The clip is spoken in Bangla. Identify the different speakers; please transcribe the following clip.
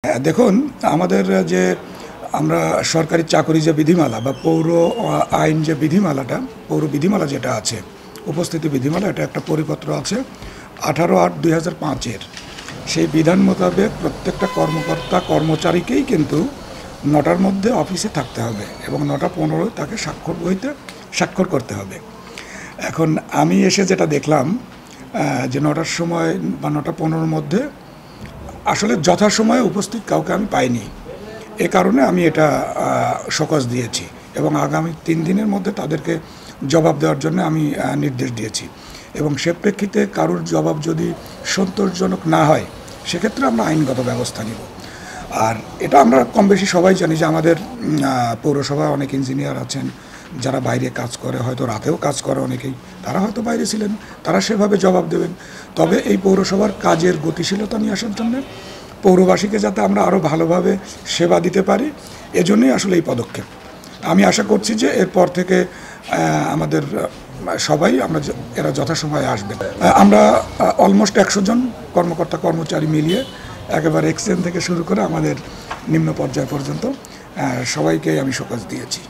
Speaker 1: দেখুন আমাদের যে আমরা সরকারি চাকরি যে বিধিমালা বা পৌর আইন যে বিধিমালাটা পৌর বিধিমালা যেটা আছে উপস্থিতি বিধিমালা এটা একটা পরিপত্র আছে 18/8/2005-এর সেই বিধান মোতাবেক প্রত্যেকটা কর্মকর্তা কর্মচারীকেই কিন্তু 9টার মধ্যে অফিসে থাকতে হবে এবং 9:15 তাকে স্বাক্ষর বইতে স্বাক্ষর করতে হবে। এখন আমি এসে যেটা দেখলাম যে 9টার সময় বা 9:15-র মধ্যে আসলে যথাসময়ে উপস্থিত কাউকে আমি পাইনি। এ কারণে আমি এটা শোকজ দিয়েছি এবং আগামী 3 দিনের মধ্যে তাদেরকে জবাব দেওয়ার জন্য আমি নির্দেশ দিয়েছি এবং সে প্রেক্ষিতে কারোর জবাব যদি সন্তোষজনক না হয় সেক্ষেত্রে আমরা আইনগত ব্যবস্থা নিব। আর এটা আমরা কম বেশি সবাই জানি যে আমাদের পৌরসভায় অনেক ইঞ্জিনিয়ার আছেন যারা বাইরে কাজ করে, হয়তো রাতেও কাজ করে অনেকেই, তারা হয়তো বাইরে ছিলেন, তারা সেভাবে জবাব দেবেন। তবে এই পৌরসভার কাজের গতিশীলতা নিয়ে আসার জন্য পৌরবাসীকে যাতে আমরা আরও ভালোভাবে সেবা দিতে পারি এজন্যই আসলে এই পদক্ষেপ। আমি আশা করছি যে এরপর থেকে আমাদের সবাই এরা যথাসময়ে আসবে। আমরা অলমোস্ট 100 জন কর্মকর্তা কর্মচারী মিলিয়ে একেবারে এক্সচেঞ্জ থেকে শুরু করে আমাদের নিম্ন পর্যায় পর্যন্ত সবাইকেই আমি শোকজ দিয়েছি।